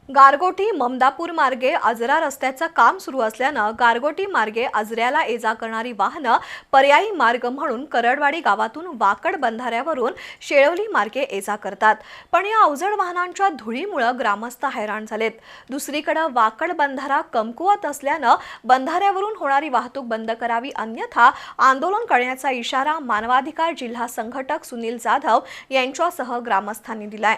गारगोटी ममदापूर मार्गे आजरा रस्त्याचं काम सुरू असल्यानं गारगोटी मार्गे आजऱ्याला ये-जा करणारी वाहनं पर्यायी मार्ग म्हणून करडवाडी गावातून वाकड बंधाऱ्यावरून शेळवली मार्गे ये-जा करतात। पण या अवजड वाहनांच्या धुळीमुळे ग्रामस्थ हैराण झालेत। दुसरीकडे वाकड बंधारा कमकुवत असल्यानं बंधाऱ्यावरून होणारी वाहतूक बंद करावी, अन्यथा आंदोलन करण्याचा इशारा मानवाधिकार जिल्हा संघटक सुनील जाधव यांच्यासह ग्रामस्थांनी दिलाय।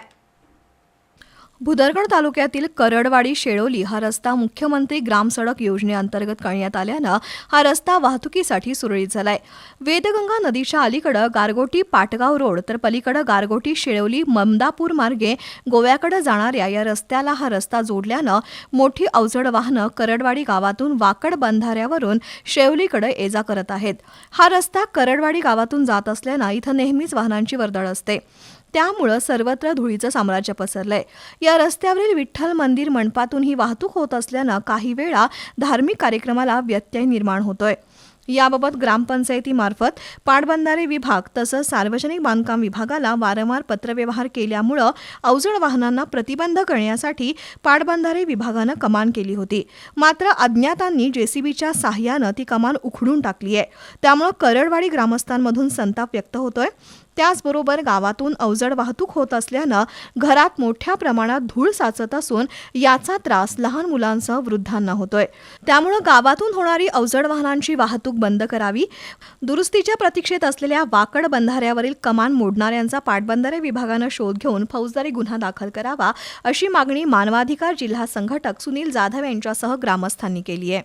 भुदरगड तालुक्यातील करडवाडी शेळवली हा रस्ता मुख्यमंत्री ग्राम सडक योजनेअंतर्गत करण्यात आल्यानं हा रस्ता वाहतुकीसाठी सुरळीत झालाय। वेदगंगा नदीच्या अलीकडे गारगोटी पाटगाव रोड तर पलीकडे गारगोटी शेळवली ममदापूर मार्गे गोव्याकडे जाणाऱ्या या रस्त्याला हा रस्ता जोडल्यानं मोठी अवजड वाहनं करडवाडी गावातून वाकड बंधाऱ्यावरून शेळवलीकडे ये-जा करत आहेत। हा रस्ता करडवाडी गावातून जात असल्यानं इथं नेहमीच वाहनांची वर्दळ असते, त्यामुळे सर्वत्र धुळीचं साम्राज्य पसरलंय। या रस्त्यावरील विठ्ठल मंदिर मंडपातून ही वाहतूक होत असल्यानं काही वेळा धार्मिक कार्यक्रमाला व्यत्यय निर्माण होतोय। याबाबत ग्रामपंचायतीमार्फत पाटबंधारे विभाग तसंच सार्वजनिक बांधकाम विभागाला वारंवार पत्रव्यवहार केल्यामुळे अवजड वाहनांना प्रतिबंध करण्यासाठी पाटबंधारे विभागानं कमान केली होती, मात्र अज्ञातांनी जेसीबीच्या सहाय्यानं ती कमान उखडून टाकली आहे। त्यामुळे करडवाडी ग्रामस्थांमधून संताप व्यक्त होतोय। त्याचबरोबर गावातून अवजड वाहतूक होत असल्यानं घरात मोठ्या प्रमाणात धूळ साचत असून याचा त्रास लहान मुलांसह वृद्धांना होतोय। त्यामुळे गावातून होणारी अवजड वाहनांची वाहतूक बंद करावी, दुरुस्तीच्या प्रतीक्षेत असलेल्या वाकड बंधाऱ्यावरील कमान मोडणाऱ्यांचा पाटबंधारे विभागानं शोध घेऊन फौजदारी गुन्हा दाखल करावा, अशी मागणी मानवाधिकार जिल्हा संघटक सुनील जाधव यांच्यासह ग्रामस्थांनी केली आहे।